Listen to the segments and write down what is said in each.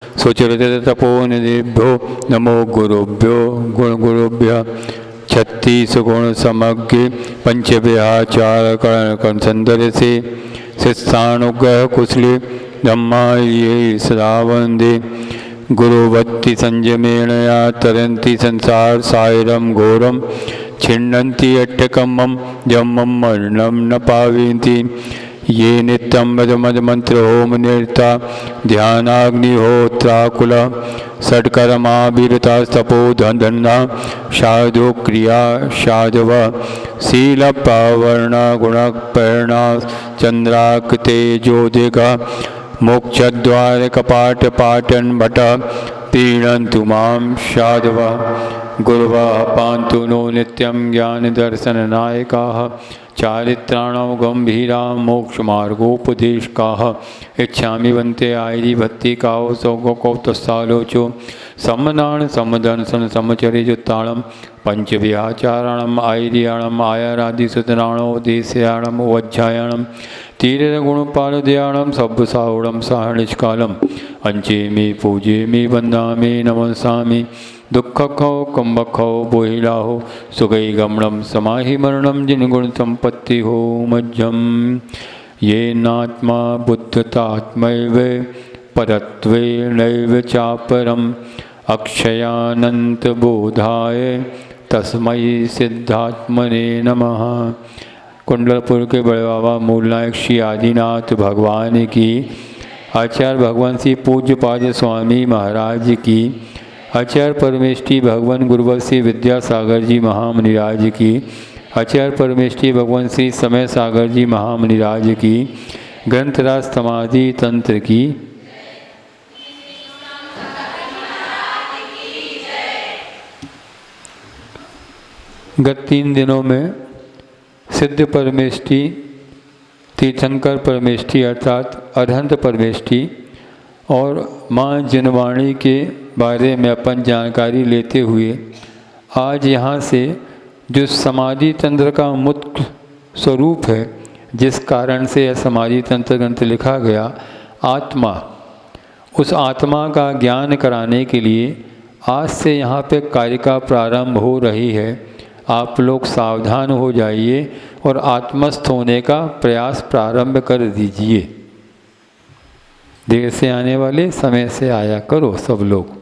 सुचरित तपोनिधिभ्यो नमो गुरुभ्यो गुरुभ्य 36 गुण समग्र पंचव्याचार कर्ण संदर से शिष्यानुग्रह कुशले धम्मा ये सदा वंदे गुरुवत्ति संयमेणया तरन्ति संसार सायरम घोरम छिन्नन्ति अट्टकमं यमं मरणं न पावन्ति ये नित्यं मद होम निरता ध्यानाग्निहोत्राकुल षट्कर्माभिरता तपोधना साधु क्रिया साधव शील पावर्ण गुणपर्णा चंद्राकृते ज्योतिका मोक्षद्वार कपाट पाटन भट पीड़न्तु मां साधव गुरुवा पान्तु नो नित्यं ज्ञान दर्शन नायकाः चारित्राणां गंभीरा मोक्ष मार्गोपदेशकाः इच्छामि वन्ते आयरी भक्ति काओ सौगो कौतसालोचो समनान समदर्शन समचरिजुत्ताणं पंचव्याचाराणम् आयर्याणम् आयारादिसुतराणो देशयाणम् वज्जायाणं तीरगुणपालदयाणं सब्बसाहुणं साहनिष्कालम् अंचेमि पूजेमि वन्दामि नमसामि दुःखखौ कम्बखौ बोहिलाहो सुगै गमणं समाहि मरणं जिनगुण संपत्ति हो मज्जम ये नात्मा बुद्धतात्मैव परत्वे नैव चापरम् अक्षयानंत बोधाय तस्मै सिद्धात्मने नमः। कुंडलपुर के बड़े बाबा मूलनायक श्री आदिनाथ भगवान की, आचार्य भगवान श्री पूज्यपाद स्वामी महाराज की, आचार्य परमेष्ठी भगवान गुरुवर श्री विद्यासागर जी महामुनिराज की, आचार्य परमेष्ठी भगवान श्री समय सागर जी महामुनिराज की, ग्रंथराज समाधि तंत्र की। गत 3 दिनों में सिद्ध परमेष्ठी, तीर्थंकर परमेष्ठी अर्थात अरहंत परमेष्ठी और माँ जिनवाणी के बारे में अपन जानकारी लेते हुए आज यहाँ से जो समाधि तंत्र का मुख्य स्वरूप है, जिस कारण से यह समाधि तंत्र ग्रंथ लिखा गया, आत्मा, उस आत्मा का ज्ञान कराने के लिए आज से यहाँ पे कार्य का प्रारंभ हो रही है। आप लोग सावधान हो जाइए और आत्मस्थ होने का प्रयास प्रारंभ कर दीजिए। देर से आने वाले समय से आया करो सब लोग।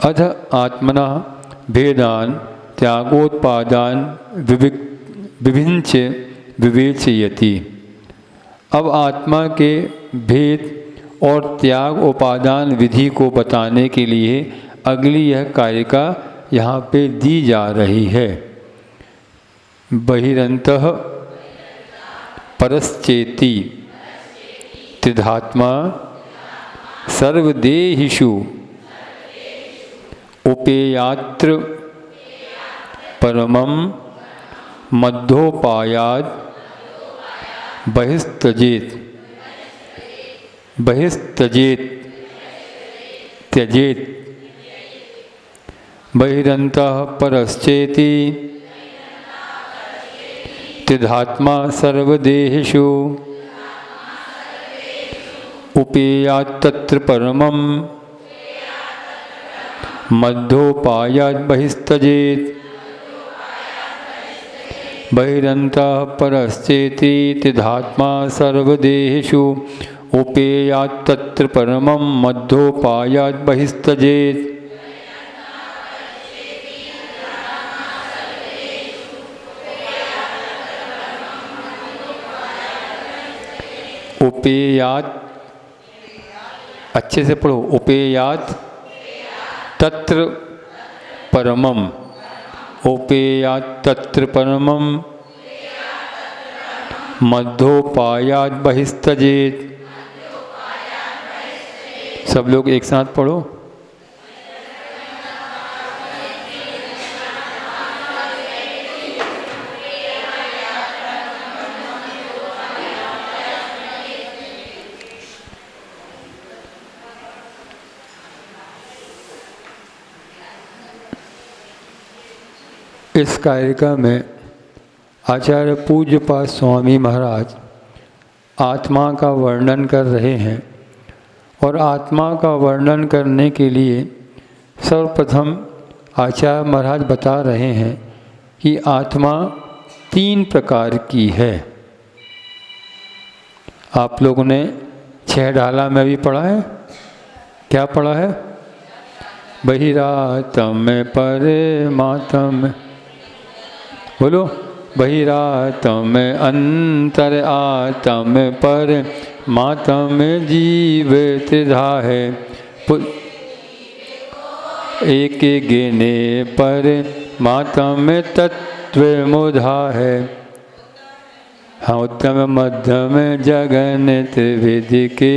अध आत्मना भेदान त्यागोत्पादान विभिन्न विवेचयति। अब आत्मा के भेद और त्याग उपादान विधि को बताने के लिए अगली यह कारिका यहाँ पे दी जा रही है। बहिरंतः परश्चेति त्रिधात्मा सर्वदेहिषु उपेयात्र परमं मध्योपायाद बहिस्तजेत त्यजेत। बहिरंतः परश्चेति त्रिधात्मा सर्वदेहिषु उपेयात् तत्र परमं मध्योपायात् बहिस्तजेत। बहिरंतः परश्चेति त्रिधात्मा सर्वदेहिषु उपेयात् तत्र परमं मध्योपायात् बहिस्तजेत। उपेयात, अच्छे से पढ़ो, उपेयात तत्र परमम, उपेयात तत्र परमम मध्योपायात बहिस्तजेत। सब लोग एक साथ पढ़ो। इस कारिका में आचार्य पूज्यपाद स्वामी महाराज आत्मा का वर्णन कर रहे हैं और आत्मा का वर्णन करने के लिए सर्वप्रथम आचार्य महाराज बता रहे हैं कि आत्मा 3 प्रकार की है। आप लोगों ने 6 ढाला में भी पढ़ा है। क्या पढ़ा है? बहिरात्म परमात्म, बोलो। बहिरात्म अंतर आत्म परमात्म जीव त्रिधा है। एक गिने पर मातम तत्व मुधा है। हाँ, उत्तम मध्यम जगन त्रिविध के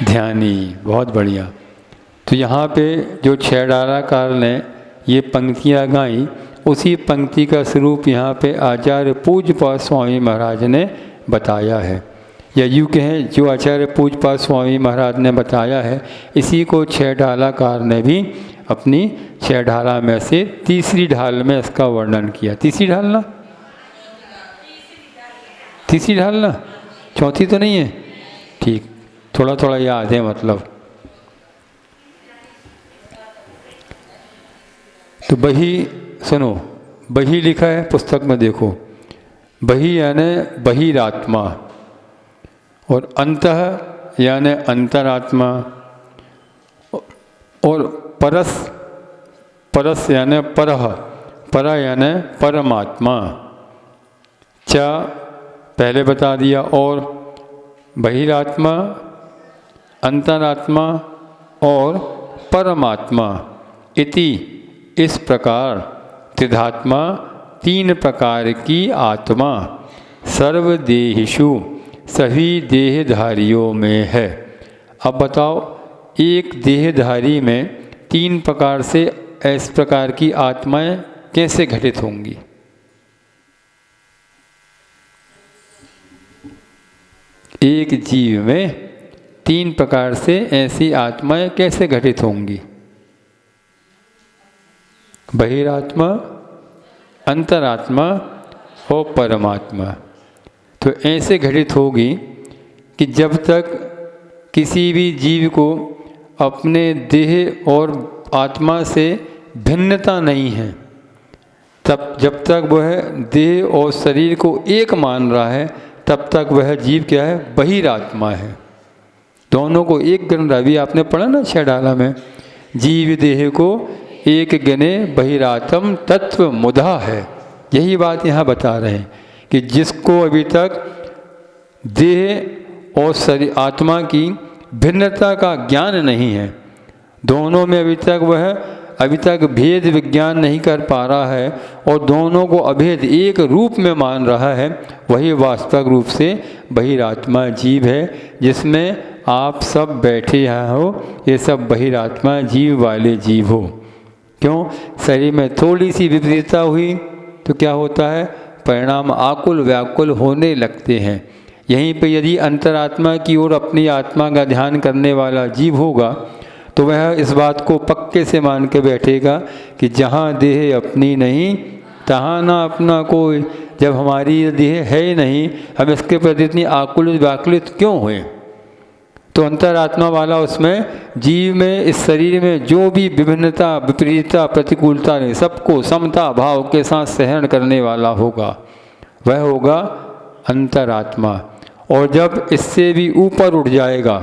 ध्यानी। बहुत बढ़िया। तो यहाँ पे जो 6 डालाकार ने ये पंक्तियाँ गाई, उसी पंक्ति का स्वरूप यहाँ पे आचार्य पूज्यपाद स्वामी महाराज ने बताया है। या यूँ कहें, जो आचार्य पूज्यपाद स्वामी महाराज ने बताया है, इसी को 6 डालाकार ने भी अपनी 6 ढाला में से तीसरी ढाल में इसका वर्णन किया। तीसरी ढाल ना? तीसरी ढाल ना? चौथी तो नहीं है? ठीक, थोड़ा थोड़ा याद है मतलब। तो बही सुनो, बही लिखा है पुस्तक में, देखो। बही यानी बहिरात्मा, और अंतः यानी अंतरात्मा, और परस, परस यानी परह, पर यानी परमात्मा। च पहले बता दिया। और बहिरात्मा, अंतरात्मा और परमात्मा इति, इस प्रकार त्रिधात्मा 3 प्रकार की आत्मा सर्वदेहिषु, सभी देहधारियों में है। अब बताओ, एक देहधारी में 3 प्रकार से इस प्रकार की आत्माएं कैसे घटित होंगी? एक जीव में 3 प्रकार से ऐसी आत्माएं कैसे घटित होंगी? बहिरात्मा, अंतरात्मा और परमात्मा। तो ऐसे घटित होगी कि जब तक किसी भी जीव को अपने देह और आत्मा से भिन्नता नहीं है, तब जब तक वह देह और शरीर को एक मान रहा है, तब तक वह जीव क्या है? बहिरात्मा है। दोनों को एक गण रहा। अभी आपने पढ़ा ना 6 डाला में, जीव देह को एक गणे बहिरात्म तत्व मुधा है। यही बात यहाँ बता रहे हैं कि जिसको अभी तक देह और शरीर आत्मा की भिन्नता का ज्ञान नहीं है, दोनों में अभी तक भेद विज्ञान नहीं कर पा रहा है और दोनों को अभेद एक रूप में मान रहा है, वही वास्तविक रूप से बहिरात्मा जीव है। जिसमें आप सब बैठे यहाँ हो, ये सब बहिरात्मा जीव वाले जीव हो। क्यों? शरीर में थोड़ी सी विपरीतता हुई तो क्या होता है? परिणाम आकुल व्याकुल होने लगते हैं। यहीं पे यदि अंतरात्मा की ओर अपनी आत्मा का ध्यान करने वाला जीव होगा तो वह इस बात को पक्के से मान के बैठेगा कि जहाँ देह अपनी नहीं तहाँ ना अपना कोई। जब हमारी देह है ही नहीं, हम इसके प्रति इतनी आकुल व्याकुलित क्यों हुए? तो अंतरात्मा वाला उसमें जीव में, इस शरीर में जो भी विभिन्नता विपरीतता प्रतिकूलता नहीं, सबको समता भाव के साथ सहन करने वाला होगा, वह होगा अंतरात्मा। और जब इससे भी ऊपर उठ जाएगा,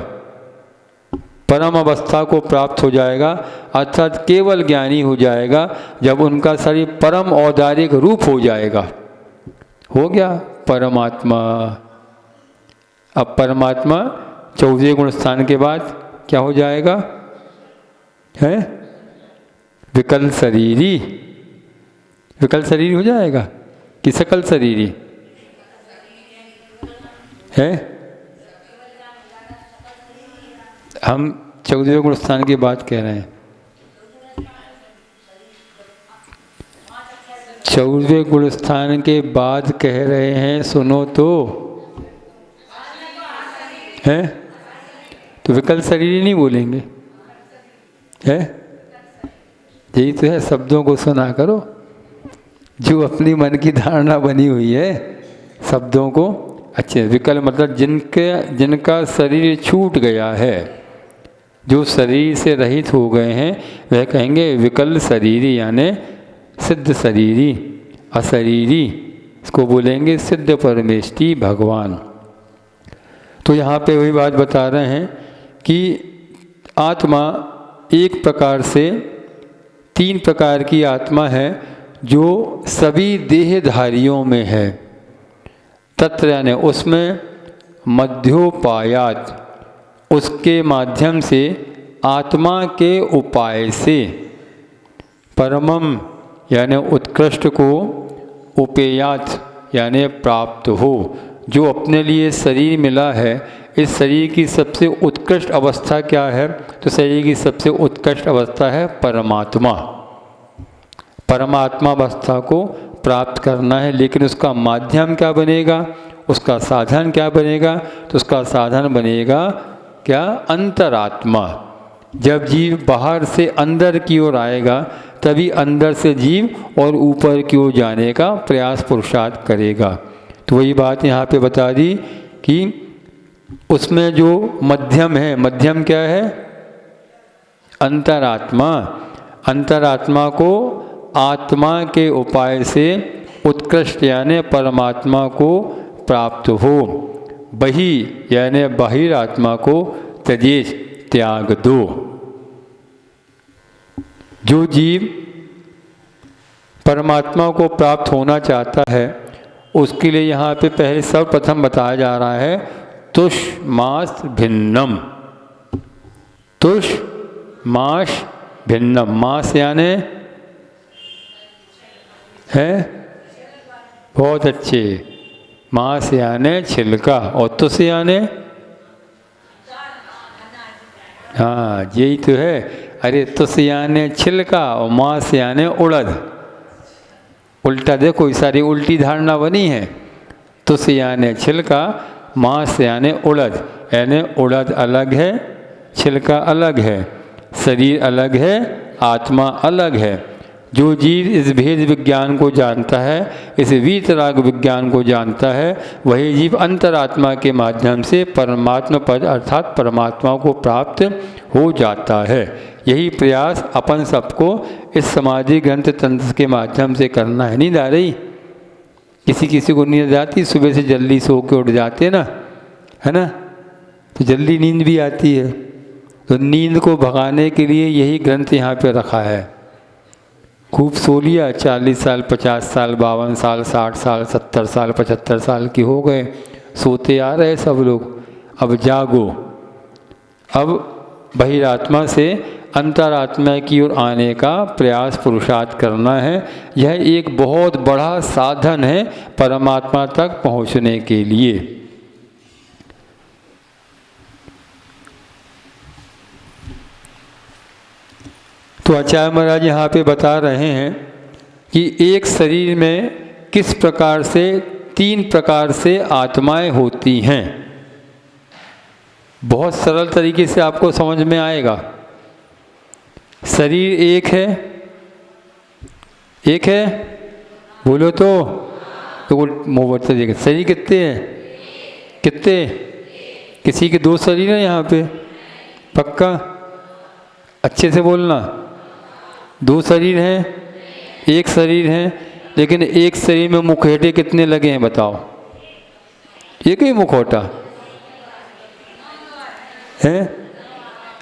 परम अवस्था को प्राप्त हो जाएगा, अर्थात केवल ज्ञानी हो जाएगा, जब उनका शरीर परम औदारिक रूप हो जाएगा, हो गया परमात्मा। अब परमात्मा 14 गुण स्थान के बाद क्या हो जाएगा? है विकल शरीरी। विकल शरीर हो जाएगा कि सकल शरीरी है? हम 14 गुण स्थान की बात कह रहे हैं। 14 गुण स्थान के बाद कह रहे हैं, सुनो तो है। तो विकल शरीर नहीं बोलेंगे, है? यही तो है, शब्दों को सुना करो। जो अपनी मन की धारणा बनी हुई है शब्दों को अच्छे। विकल मतलब जिनका शरीर छूट गया है, जो शरीर से रहित हो गए हैं, वह कहेंगे विकल शरीरी, यानी सिद्ध शरीरी, अशरीरी, इसको बोलेंगे सिद्ध परमेष्टि भगवान। तो यहाँ पे वही बात बता रहे हैं कि आत्मा एक प्रकार से, तीन प्रकार की आत्मा है जो सभी देहधारियों में है। तत्र यानी उसमें मध्योपायात, उसके माध्यम से आत्मा के उपाय से, परमम यानी उत्कृष्ट को, उपेयात यानी प्राप्त हो। जो अपने लिए शरीर मिला है, इस शरीर की सबसे उत्कृष्ट अवस्था क्या है? तो शरीर की सबसे उत्कृष्ट अवस्था है परमात्मा। परमात्मा अवस्था को प्राप्त करना है, लेकिन उसका माध्यम क्या बनेगा, उसका साधन क्या बनेगा? तो उसका साधन बनेगा क्या? अंतरात्मा। जब जीव बाहर से अंदर की ओर आएगा, तभी अंदर से जीव और ऊपर की ओर जाने का प्रयास पुरुषार्थ करेगा। तो वही बात यहाँ पे बता दी कि उसमें जो मध्यम है, मध्यम क्या है? अंतरात्मा। अंतरात्मा को आत्मा के उपाय से उत्कृष्ट यानी परमात्मा को प्राप्त हो। बही यानी बाहिरात्मा को त्यजेश, त्याग दो। जो जीव परमात्मा को प्राप्त होना चाहता है, उसके लिए यहाँ पे पहले सर्वप्रथम बताया जा रहा है तुष मास भिन्नम। तुष मास भिन्नम। मास यानी है बहुत अच्छे, मास यानी छिलका, और तुष यानी हाँ यही तो है। अरे तुष यानी छिलका और मास यानी उड़द। उल्टा देखो, सारी उल्टी धारणा बनी है। तुष यानी छिलका, मास यानी उड़द, यानी उड़द अलग है, छिलका अलग है, शरीर अलग है, आत्मा अलग है। जो जीव इस भेद विज्ञान को जानता है, इस वीतराग विज्ञान को जानता है, वही जीव अंतरात्मा के माध्यम से परमात्मा पद अर्थात परमात्मा को प्राप्त हो जाता है। यही प्रयास अपन सबको इस समाधि ग्रंथ तंत्र के माध्यम से करना है। नींद आ रही? किसी किसी को नींद आती, सुबह से जल्दी सो के उठ जाते ना, है ना, तो जल्दी नींद भी आती है। तो नींद को भगाने के लिए यही ग्रंथ यहाँ पे रखा है। खूब सो लिया, 40 साल, 50 साल, 52 साल, 60 साल, 70 साल, 75 साल के हो गए, सोते आ रहे सब लोग। अब जागो, अब बहिरात्मा से अंतरात्मा की ओर आने का प्रयास पुरुषार्थ करना है। यह एक बहुत बड़ा साधन है परमात्मा तक पहुँचने के लिए। तो आचार्य महाराज यहाँ पे बता रहे हैं कि एक शरीर में किस प्रकार से, 3 प्रकार से आत्माएं होती हैं। बहुत सरल तरीके से आपको समझ में आएगा। शरीर एक है, एक है, बोलो तो मोहब्बत से देखें। शरीर कितने हैं? कितने? किसी के 2 शरीर हैं यहाँ पे? पक्का? अच्छे से बोलना। 2 शरीर हैं, एक शरीर है, लेकिन एक शरीर में मुखौटे कितने लगे हैं बताओ? एक ही मुखौटा है?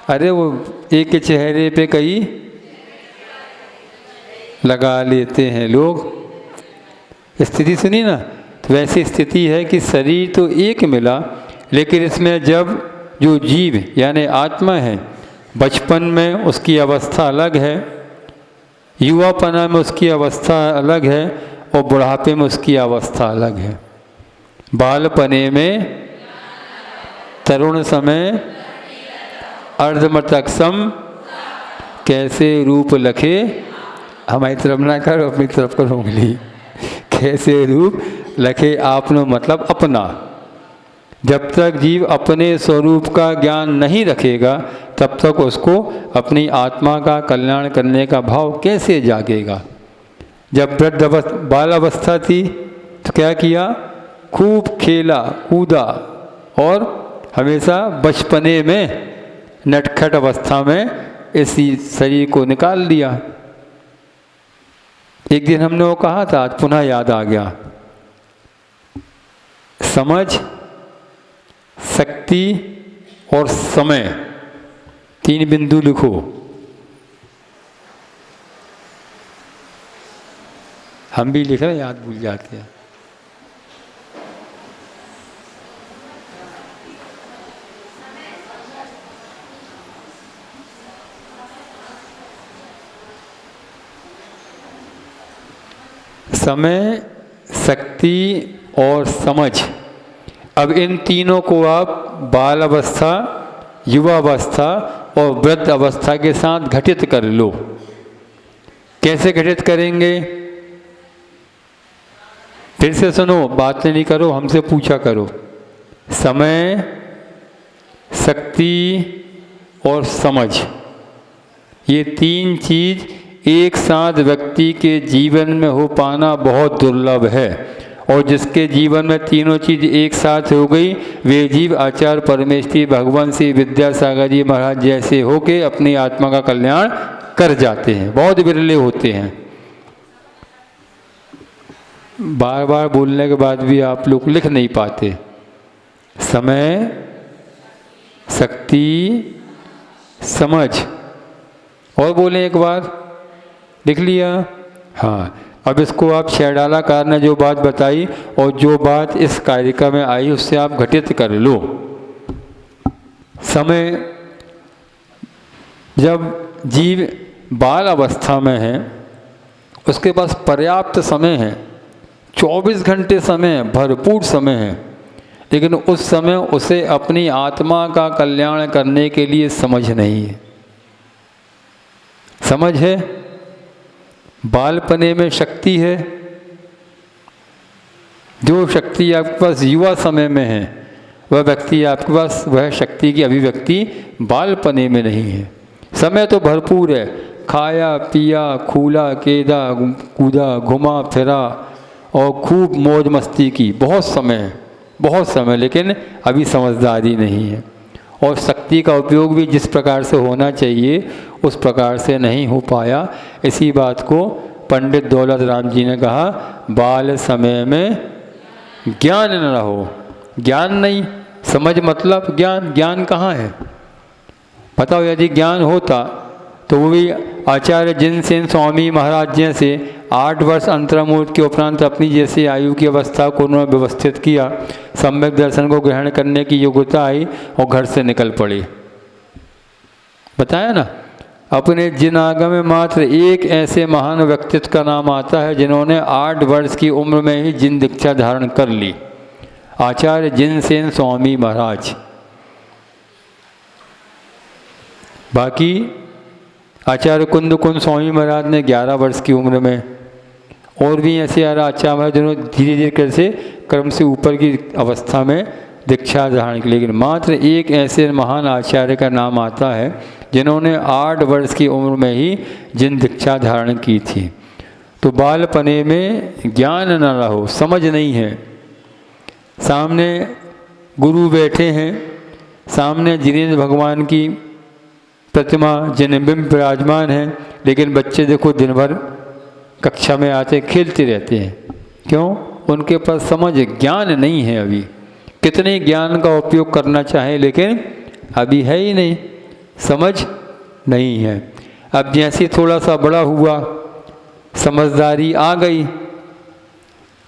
अरे वो एक के चेहरे पे कई लगा लेते हैं लोग। स्थिति सुनी ना? तो वैसी स्थिति है कि शरीर तो एक मिला, लेकिन इसमें जब जो जीव यानी आत्मा है, बचपन में उसकी अवस्था अलग है, युवापना में उसकी अवस्था अलग है, और बुढ़ापे में उसकी अवस्था अलग है। बालपने में, तरुण समय, अर्धमृतक सम, कैसे रूप लखे, हमारी तरफ ना करो, अपनी तरफ करो उंगली। कैसे रूप लखे आपने मतलब अपना। जब तक जीव अपने स्वरूप का ज्ञान नहीं रखेगा, तब तक उसको अपनी आत्मा का कल्याण करने का भाव कैसे जागेगा। जब बाल अवस्था थी तो क्या किया, खूब खेला कूदा और हमेशा बचपने में नटखट अवस्था में इसी शरीर को निकाल दिया। एक दिन हमने वो कहा था, आज पुनः याद आ गया। समझ, शक्ति और समय, 3 बिंदु लिखो। हम भी लिख रहे हैं, याद भूल जाते हैं। समय, शक्ति और समझ, अब इन तीनों को आप बाल अवस्था, युवावस्था और वृद्ध अवस्था के साथ घटित कर लो। कैसे घटित करेंगे? फिर से सुनो, बातें नहीं करो, हमसे पूछा करो। समय, शक्ति और समझ, ये 3 चीज एक साथ व्यक्ति के जीवन में हो पाना बहुत दुर्लभ है। और जिसके जीवन में तीनों चीज एक साथ हो गई, वे जीव आचार्य परमेष्ठी भगवान श्री विद्यासागर जी महाराज जैसे होके अपनी आत्मा का कल्याण कर जाते हैं। बहुत विरले होते हैं। बार बार बोलने के बाद भी आप लोग लिख नहीं पाते। समय, शक्ति, समझ, और बोले एक बार, लिख लिया? हाँ। अब इसको आप शैडालाकार ने जो बात बताई और जो बात इस कारिका में आई उससे आप घटित कर लो। समय, जब जीव बाल अवस्था में है उसके पास पर्याप्त समय है, 24 घंटे समय है, भरपूर समय है, लेकिन उस समय उसे अपनी आत्मा का कल्याण करने के लिए समझ नहीं है। समझ है, बालपने में शक्ति है, जो शक्ति आपके पास युवा समय में है वह व्यक्ति आपके पास, वह शक्ति की अभिव्यक्ति बालपने में नहीं है। समय तो भरपूर है, खाया पिया, खूला केदा, कूदा, घुमा फिरा और खूब मौज मस्ती की, बहुत समय है, बहुत समय, लेकिन अभी समझदारी नहीं है। और शक्ति का उपयोग भी जिस प्रकार से होना चाहिए उस प्रकार से नहीं हो पाया। इसी बात को पंडित दौलत राम जी ने कहा, बाल समय में ज्ञान न रहो। ज्ञान नहीं, समझ मतलब ज्ञान। ज्ञान कहाँ है? बताओ, यदि ज्ञान होता तो वो भी आचार्य जिनसेन स्वामी महाराज जैसे 8 वर्ष अंतर्मुहूर्त के उपरांत अपनी जैसी आयु की अवस्था को उन्होंने व्यवस्थित किया, सम्यक दर्शन को ग्रहण करने की योग्यता आई और घर से निकल पड़े। बताया ना, अपने जिन आगम में मात्र एक ऐसे महान व्यक्तित्व का नाम आता है जिन्होंने 8 वर्ष की उम्र में ही जिन दीक्षा धारण कर ली, आचार्य जिनसेन स्वामी महाराज। बाकी आचार्य कुंद स्वामी महाराज ने 11 वर्ष की उम्र में, और भी ऐसे आचार्य महाराज जिन्होंने धीरे धीरे कैसे क्रम से ऊपर की अवस्था में दीक्षा धारण की, लेकिन मात्र एक ऐसे महान आचार्य का नाम आता है जिन्होंने 8 वर्ष की उम्र में ही जिन दीक्षा धारण की थी। तो बालपने में ज्ञान न रहो, समझ नहीं है। सामने गुरु बैठे हैं, सामने जिनेन्द्र भगवान की प्रतिमा जन्मबिंब विराजमान है, लेकिन बच्चे देखो दिन भर कक्षा में आते खेलते रहते हैं। क्यों? उनके पास समझ ज्ञान नहीं है। अभी कितने ज्ञान का उपयोग करना चाहे लेकिन अभी है ही नहीं, समझ नहीं है। अब जैसे थोड़ा सा बड़ा हुआ, समझदारी आ गई।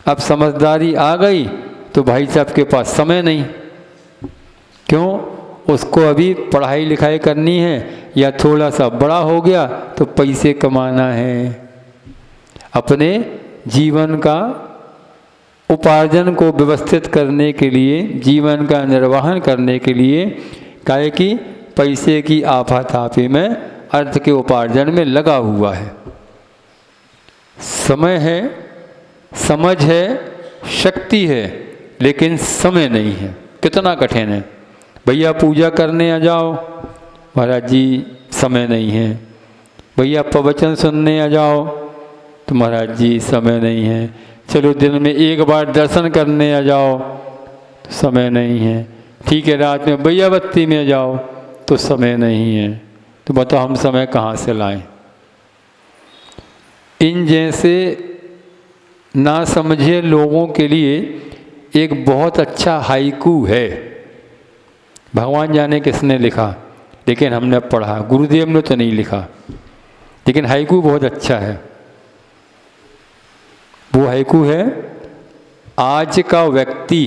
अब समझदारी आ गई तो भाई साहब के पास समय नहीं। क्यों? उसको अभी पढ़ाई लिखाई करनी है, या थोड़ा सा बड़ा हो गया तो पैसे कमाना है, अपने जीवन का उपार्जन को व्यवस्थित करने के लिए, जीवन का निर्वहन करने के लिए, काहे कि पैसे की आफाताफी में अर्थ के उपार्जन में लगा हुआ है। समय है, समझ है, शक्ति है, लेकिन समय नहीं है। कितना कठिन है। भैया पूजा करने आ जाओ, महाराज जी समय नहीं है। भैया प्रवचन सुनने आ जाओ, तो महाराज जी समय नहीं है। चलो दिन में एक बार दर्शन करने आ जाओ तो समय नहीं है। ठीक है, रात में बैया बत्ती में जाओ तो समय नहीं है। तो बताओ हम समय कहाँ से लाएं? इन जैसे ना समझे लोगों के लिए एक बहुत अच्छा हाइकू है, भगवान जाने किसने लिखा, लेकिन हमने पढ़ा, गुरुदेव ने तो नहीं लिखा, लेकिन हाइकू बहुत अच्छा है। वो हाइकू है, आज का व्यक्ति,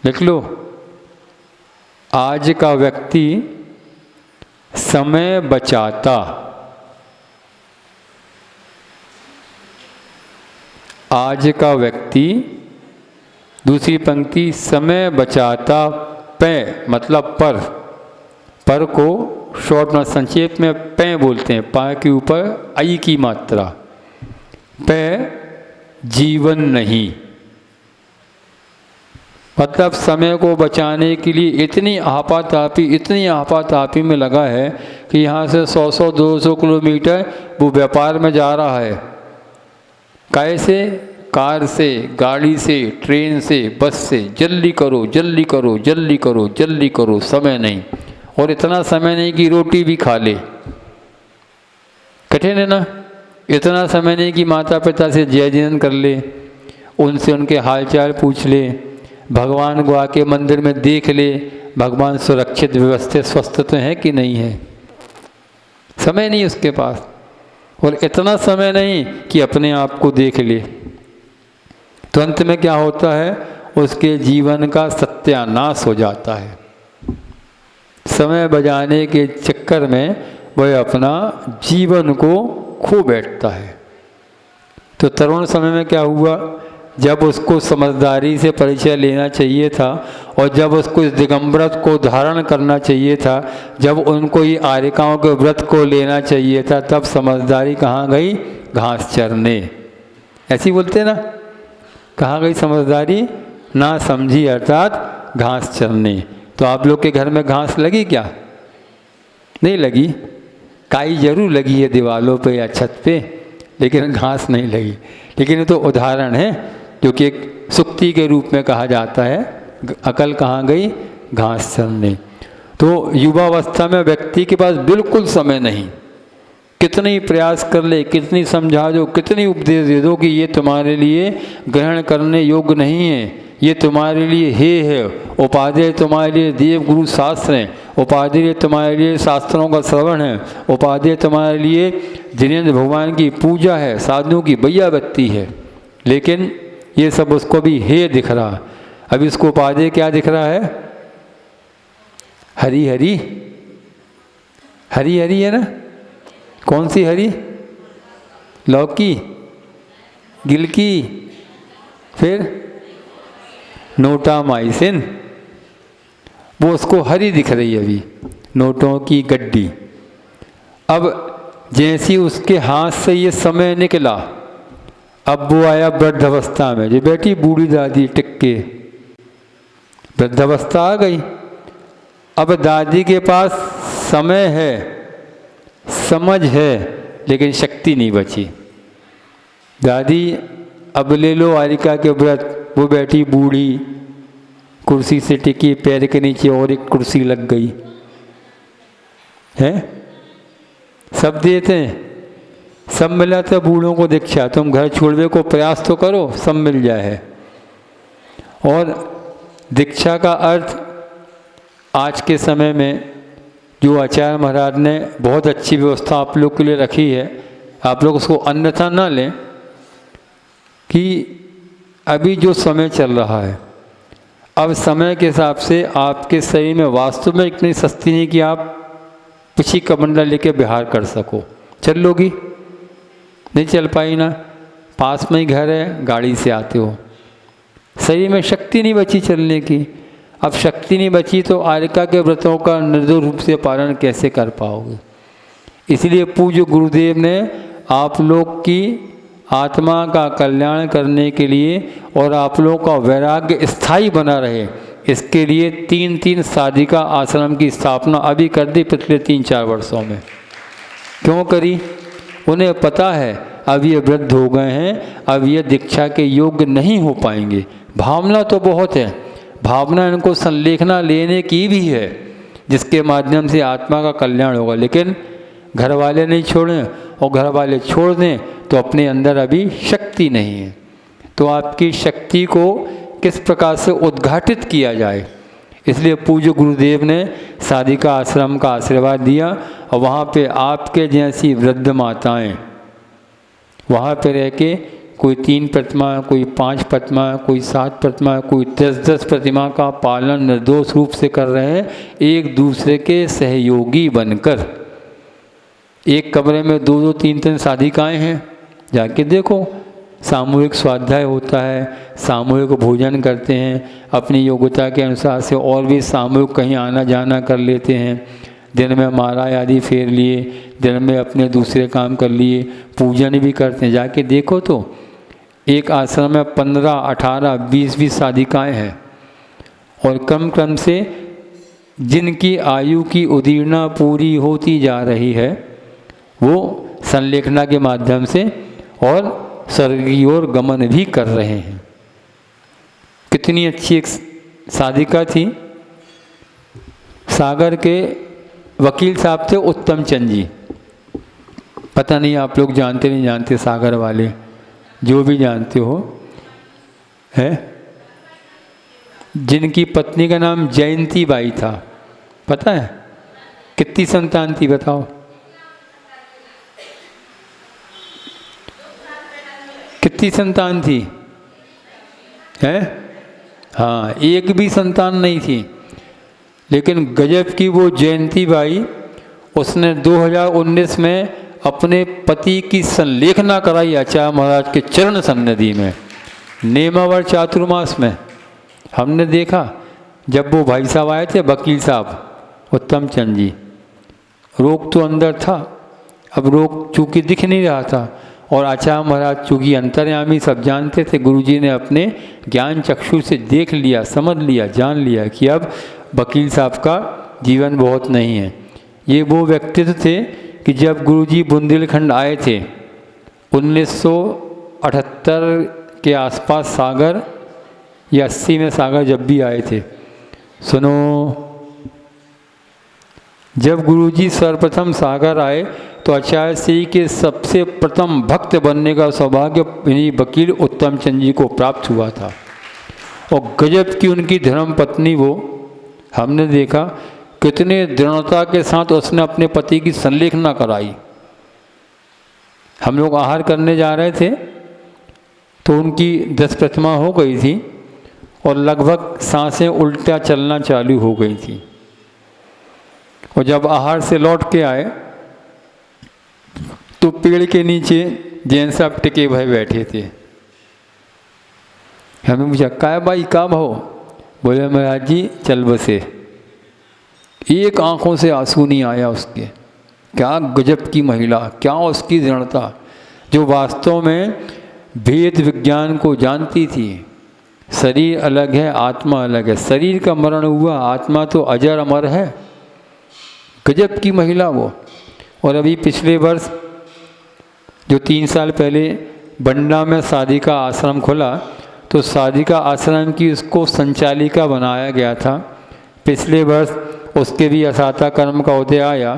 लिख लो, आज का व्यक्ति समय बचाता, आज का व्यक्ति, दूसरी पंक्ति, समय बचाता पै मतलब पर को शॉर्ट में संक्षेप में पै बोलते हैं, पा के ऊपर आई की मात्रा, पै जीवन नहीं। मतलब समय को बचाने के लिए इतनी आपातापी में लगा है कि यहाँ से 100 200 किलोमीटर वो व्यापार में जा रहा है। कैसे? कार से, गाड़ी से, ट्रेन से, बस से, जल्दी करो जल्दी करो जल्दी करो जल्दी करो, समय नहीं। और इतना समय नहीं कि रोटी भी खा ले, कठिन है ना। इतना समय नहीं कि माता पिता से जय जयन कर ले, उनसे उनके हालचाल पूछ ले, भगवान को आके मंदिर में देख ले, भगवान सुरक्षित व्यवस्थित स्वस्थ तो है कि नहीं है। समय नहीं उसके पास, और इतना समय नहीं कि अपने आप को देख ले। तो अंत में क्या होता है, उसके जीवन का सत्यानाश हो जाता है। समय बचाने के चक्कर में वह अपना जीवन को खो बैठता है। तो तरुण समय में क्या हुआ, जब उसको समझदारी से परिचय लेना चाहिए था और जब उसको इस दिगंबरत को धारण करना चाहिए था, जब उनको ये आर्यिकाओं के व्रत को लेना चाहिए था, तब समझदारी कहाँ गई? घास चरने। ऐसी बोलते ना, कहाँ गई समझदारी? ना समझी अर्थात घास चरने। तो आप लोग के घर में घास लगी क्या? नहीं लगी। काई जरूर लगी है दीवारों पे या छत पे, लेकिन घास नहीं लगी। लेकिन ये तो उदाहरण है, जो कि एक सुक्ति के रूप में कहा जाता है। अकल कहाँ गई? घास चरने। तो युवावस्था में व्यक्ति के पास बिल्कुल समय नहीं। कितने ही प्रयास कर ले, कितनी समझा दो, कितनी उपदेश दे दो कि ये तुम्हारे लिए ग्रहण करने योग्य नहीं है, ये तुम्हारे लिए हे है, उपादेय तुम्हारे लिए देव गुरु शास्त्र हैं, उपादेय तुम्हारे लिए शास्त्रों का श्रवण है, उपादेय तुम्हारे लिए जिनेंद्र भगवान की पूजा है, साधुओं की बैया बत्ती है, लेकिन ये सब उसको भी हे दिख रहा। अब इसको उपादेय क्या दिख रहा है? हरी हरी, हरी हरी है ना। कौन सी हरी? लौकी, गिलकी, फिर नोटामाइसिन, वो उसको हरी दिख रही है अभी, नोटों की गड्डी। अब जैसी उसके हाथ से ये समय निकला, अब वो आया वृद्धावस्था में, जो बैठी बूढ़ी दादी टिक्के, वृद्धावस्था आ गई। अब दादी के पास समय है, समझ है, लेकिन शक्ति नहीं बची। दादी अब ले लो आर्यिका के व्रत, वो बैठी बूढ़ी कुर्सी से टिकी, पैर के नीचे और एक कुर्सी लग गई है। सब देते हैं, सब मिला तो बूढ़ों को दीक्षा, तुम घर छोड़वे को प्रयास तो करो, सब मिल जाए। और दीक्षा का अर्थ आज के समय में जो आचार्य महाराज ने बहुत अच्छी व्यवस्था आप लोग के लिए रखी है, आप लोग उसको अन्यथा ना लें, कि अभी जो समय चल रहा है, अब समय के हिसाब से आपके शरीर में वास्तव में इतनी शक्ति नहीं कि आप पिछी कमंडल लेके बिहार कर सको। चल लोगी? नहीं चल पाई ना। पास में ही घर है, गाड़ी से आते हो, शरीर में शक्ति नहीं बची चलने की। अब शक्ति नहीं बची तो आर्यिका के व्रतों का निर्दोष रूप से पालन कैसे कर पाओगे? इसलिए पूज्य गुरुदेव ने आप लोग की आत्मा का कल्याण करने के लिए और आप लोगों का वैराग्य स्थायी बना रहे, इसके लिए 3 साधिका आश्रम की स्थापना अभी कर दी पिछले 3-4 वर्षों में। क्यों करी? उन्हें पता है अब ये वृद्ध हो गए हैं, अब ये दीक्षा के योग्य नहीं हो पाएंगे। भावना तो बहुत है, भावना इनको संलेखना लेने की भी है जिसके माध्यम से आत्मा का कल्याण होगा, लेकिन घर वाले नहीं छोड़ें, और घर वाले छोड़ दें तो अपने अंदर अभी शक्ति नहीं है। तो आपकी शक्ति को किस प्रकार से उद्घाटित किया जाए, इसलिए पूज्य गुरुदेव ने साधिका आश्रम का आशीर्वाद दिया। और वहाँ पे आपके जैसी वृद्ध माताएं वहाँ पे रह के कोई 3 प्रतिमा, कोई 5 प्रतिमा, कोई 7 प्रतिमा, कोई 10-10 प्रतिमा का पालन निर्दोष रूप से कर रहे हैं, एक दूसरे के सहयोगी बनकर। एक कमरे में 2-2, 3-3 साधिकाएँ हैं, जाके देखो। सामूहिक स्वाध्याय होता है, सामूहिक भोजन करते हैं, अपनी योग्यता के अनुसार से और भी सामूहिक कहीं आना जाना कर लेते हैं। दिन में महाराज आदि फेर लिए, दिन में अपने दूसरे काम कर लिए, पूजन भी करते हैं। जाके देखो तो एक आश्रम में 15, 18, 20 साधिकाएँ हैं, और क्रम क्रम से जिनकी आयु की उदीर्णा पूरी होती जा रही है वो संलेखना के माध्यम से और स्वर्ग की ओर गमन भी कर रहे हैं। कितनी अच्छी एक साधिका थी, सागर के वकील साहब थे उत्तम चंद जी। पता नहीं आप लोग जानते नहीं जानते, सागर वाले जो भी जानते हो है, जिनकी पत्नी का नाम जयंती बाई था। पता है कितनी संतान थी बताओ? कितनी संतान थी? है हाँ, एक भी संतान नहीं थी। लेकिन गजब की वो जयंती बाई, उसने 2019 में अपने पति की संलेखना कराई आचार्य महाराज के चरण सन्निधि में, नेमावर चातुर्मास में। हमने देखा जब वो भाई साहब आए थे, वकील साहब उत्तम चंद जी, रोग तो अंदर था, अब रोग चूँकि दिख नहीं रहा था, और आचार्य महाराज चूँकि अंतर्यामी सब जानते थे, गुरुजी ने अपने ज्ञान चक्षु से देख लिया, समझ लिया, जान लिया कि अब वकील साहब का जीवन बहुत नहीं है। ये वो व्यक्तित्व थे कि जब गुरुजी बुंदेलखंड आए थे 1978 के आसपास, सागर या 80 में सागर जब भी आए थे, सुनो, जब गुरुजी सर्वप्रथम सागर आए तो आचार्य श्री के सबसे प्रथम भक्त बनने का सौभाग्य इन्हीं वकील उत्तम चंद जी को प्राप्त हुआ था। और गजब की उनकी धर्म पत्नी, वो हमने देखा कितने दृढ़ता के साथ उसने अपने पति की संलेखना कराई। हम लोग आहार करने जा रहे थे तो उनकी 10 प्रतिमा हो गई थी और लगभग सांसें उल्टा चलना चालू हो गई थी। और जब आहार से लौट के आए तो पेड़ के नीचे जैन साहब टिके भय बैठे थे। हमें पूछा, काय भाई का भाव? बोले महाराज जी चल बसे। एक आंखों से आंसू नहीं आया उसके। क्या गजब की महिला, क्या उसकी दृढ़ता, जो वास्तव में भेद विज्ञान को जानती थी। शरीर अलग है, आत्मा अलग है। शरीर का मरण हुआ, आत्मा तो अजर अमर है। गजब की महिला वो। और अभी पिछले वर्ष जो 3 साल पहले बंडा में साधिका आश्रम खुला, तो साधिका आश्रम की उसको संचालिका बनाया गया था। पिछले वर्ष उसके भी असाता कर्म का उदय आया,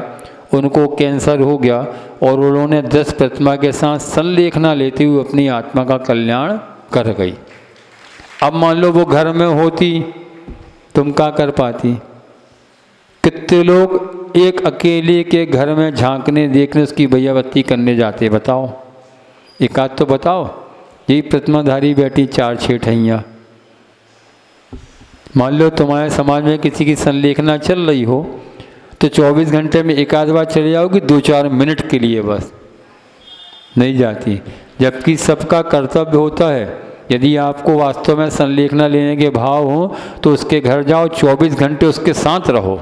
उनको कैंसर हो गया और उन्होंने 10 प्रतिमा के साथ संलेखना लेते हुए अपनी आत्मा का कल्याण कर गई। अब मान लो वो घर में होती, तुम क्या कर पाती? कितने लोग एक अकेले के घर में झांकने देखने उसकी भैया बत्ती करने जाते, बताओ? एक आध तो बताओ। यही प्रतिमाधारी बैठी 4-6 ठैया। मान लो तुम्हारे समाज में किसी की संलेखना चल रही हो तो 24 घंटे में एक आध बार चले जाओगी, 2-4 मिनट के लिए बस, नहीं जाती। जबकि सबका कर्तव्य होता है, यदि आपको वास्तव में संलेखना लेने के भाव हो तो उसके घर जाओ, 24 घंटे उसके साथ रहो,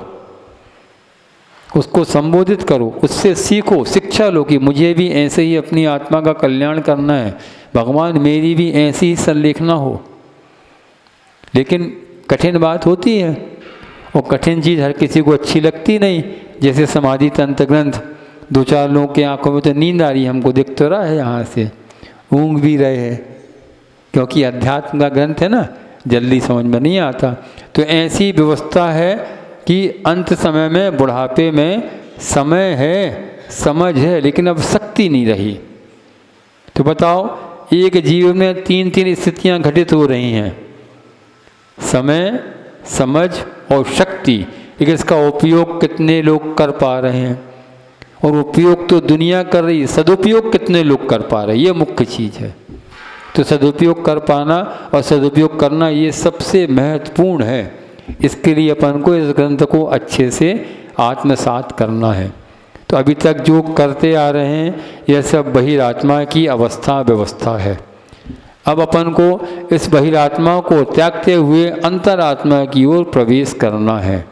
उसको संबोधित करो, उससे सीखो, शिक्षा लो कि मुझे भी ऐसे ही अपनी आत्मा का कल्याण करना है, भगवान मेरी भी ऐसी ही संलेखना हो। लेकिन कठिन बात होती है, और कठिन चीज़ हर किसी को अच्छी लगती नहीं। जैसे समाधि तंत्र ग्रंथ दो चार लोगों की आंखों में तो नींद आ रही है, हमको दिख तो रहा है यहाँ से, ऊँघ भी रहे हैं, क्योंकि अध्यात्म का ग्रंथ है ना, जल्दी समझ में नहीं आता। तो ऐसी व्यवस्था है कि अंत समय में, बुढ़ापे में समय है, समझ है, लेकिन अब शक्ति नहीं रही। तो बताओ, एक जीवन में तीन तीन स्थितियां घटित हो रही हैं, समय, समझ और शक्ति, लेकिन इसका उपयोग कितने लोग कर पा रहे हैं? और उपयोग तो दुनिया कर रही है, सदुपयोग कितने लोग कर पा रहे हैं, ये मुख्य चीज़ है। तो सदुपयोग कर पाना और सदुपयोग करना ये सबसे महत्वपूर्ण है। इसके लिए अपन को इस ग्रंथ को अच्छे से आत्मसात करना है। तो अभी तक जो करते आ रहे हैं यह सब बहिरात्मा की अवस्था व्यवस्था है। अब अपन को इस बहिरात्मा को त्यागते हुए अंतरात्मा की ओर प्रवेश करना है।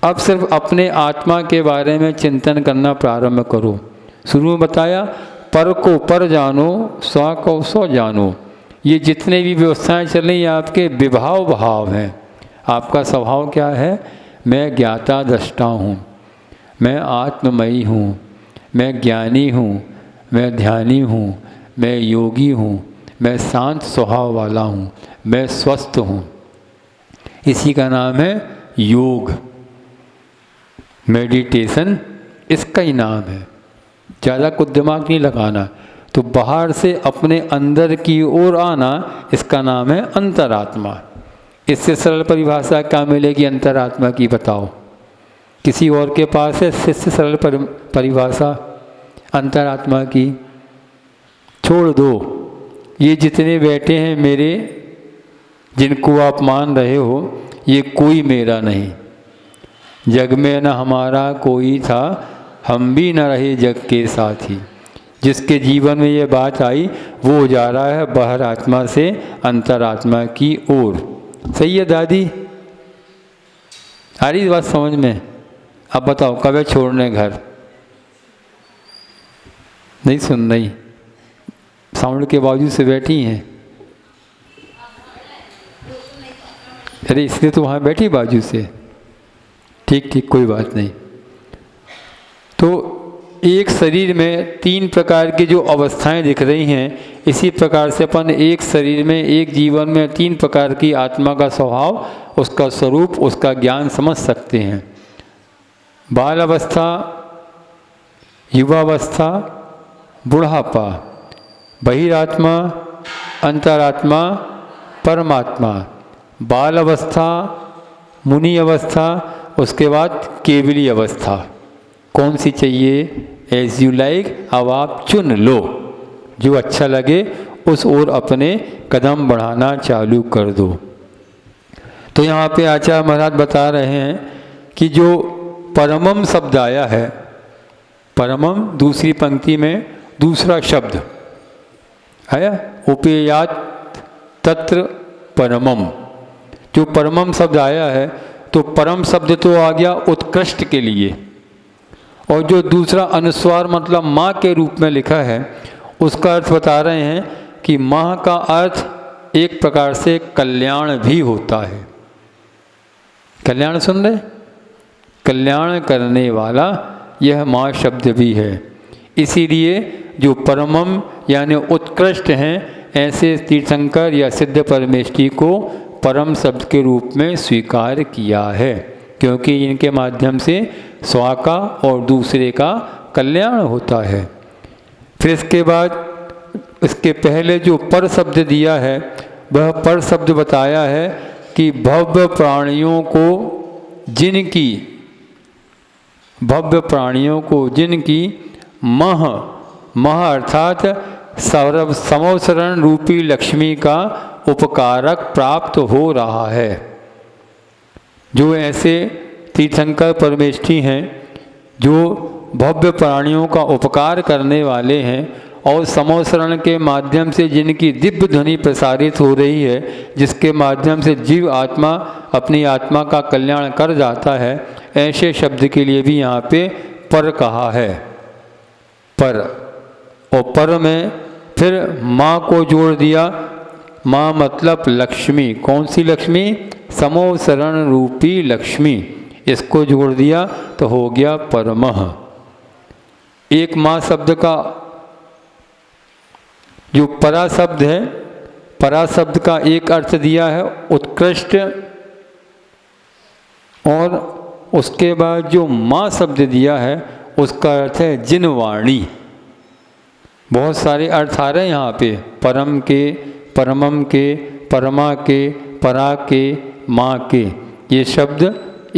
अब सिर्फ अपने आत्मा के बारे में चिंतन करना प्रारंभ करो। शुरू में बताया, पर को पर जानो, स्व को स्व जानो। ये जितने भी व्यवस्थाएं चल रही हैं आपके विभाव भाव हैं। आपका स्वभाव क्या है? मैं ज्ञाता दृष्टा हूँ, मैं आत्ममयी हूँ, मैं ज्ञानी हूँ, मैं ध्यानी हूँ, मैं योगी हूँ, मैं शांत स्वभाव वाला हूँ, मैं स्वस्थ हूँ। इसी का नाम है योग, मेडिटेशन, इसका ही नाम है। ज़्यादा कुछ दिमाग नहीं लगाना। तो बाहर से अपने अंदर की ओर आना, इसका नाम है अंतरात्मा। इससे सरल परिभाषा क्या मिलेगी अंतरात्मा की, बताओ? किसी और के पास है इससे सरल परिभाषा अंतरात्मा की? छोड़ दो। ये जितने बैठे हैं मेरे, जिनको आप मान रहे हो, ये कोई मेरा नहीं। जग में न हमारा कोई था, हम भी न रहे जग के साथी। जिसके जीवन में ये बात आई वो जा रहा है बाहर आत्मा से अंतरात्मा की ओर। सही है दादी? आ रही बात समझ में? अब बताओ, कब है छोड़ने घर? नहीं सुन रही, साउंड के बावजूद से बैठी हैं। अरे इसलिए तो वहाँ बैठी बाजू से। ठीक ठीक, कोई बात नहीं। तो एक शरीर में तीन प्रकार की जो अवस्थाएं दिख रही हैं, इसी प्रकार से अपन एक शरीर में, एक जीवन में तीन प्रकार की आत्मा का स्वभाव, उसका स्वरूप, उसका ज्ञान समझ सकते हैं। बाल अवस्था, युवावस्था, बुढ़ापा, बहिरात्मा, अंतरात्मा, परमात्मा। बाल अवस्था, मुनि अवस्था, उसके बाद केवली अवस्था। कौन सी चाहिए? एज यू लाइक, अब आप चुन लो, जो अच्छा लगे उस ओर अपने कदम बढ़ाना चालू कर दो। तो यहाँ पे आचार्य महाराज बता रहे हैं कि जो परमम शब्द आया है, परमम दूसरी पंक्ति में दूसरा शब्द आया, उपेयात तत्र परमम। जो परमम शब्द आया है, तो परम शब्द तो आ गया उत्कृष्ट के लिए, और जो दूसरा अनुस्वार मतलब माँ के रूप में लिखा है, उसका अर्थ बता रहे हैं कि माँ का अर्थ एक प्रकार से कल्याण भी होता है। कल्याण सुन रहे? कल्याण करने वाला यह माँ शब्द भी है। इसीलिए जो परमम यानी उत्कृष्ट हैं, ऐसे तीर्थंकर या सिद्ध परमेष्ठी को परम शब्द के रूप में स्वीकार किया है, क्योंकि इनके माध्यम से स्व का और दूसरे का कल्याण होता है। फिर इसके बाद इसके पहले जो पर शब्द दिया है, वह पर शब्द बताया है कि भव्य प्राणियों को जिनकी मह अर्थात समवसरण रूपी लक्ष्मी का उपकारक प्राप्त हो रहा है। जो ऐसे तीर्थंकर परमेष्ठी हैं, जो भव्य प्राणियों का उपकार करने वाले हैं और समवसरण के माध्यम से जिनकी दिव्य ध्वनि प्रसारित हो रही है, जिसके माध्यम से जीव आत्मा अपनी आत्मा का कल्याण कर जाता है, ऐसे शब्द के लिए भी यहाँ पे पर कहा है। पर, और पर में फिर माँ को जोड़ दिया। माँ मतलब लक्ष्मी। कौन सी लक्ष्मी? समवसरण रूपी लक्ष्मी। इसको जोड़ दिया तो हो गया परमः। एक माँ शब्द का जो परा शब्द है, परा शब्द का एक अर्थ दिया है उत्कृष्ट, और उसके बाद जो माँ शब्द दिया है उसका अर्थ है जिनवाणी। बहुत सारे अर्थ आ रहे हैं यहाँ पे, परम के, परमम के, परमा के, परा के, माँ के। ये शब्द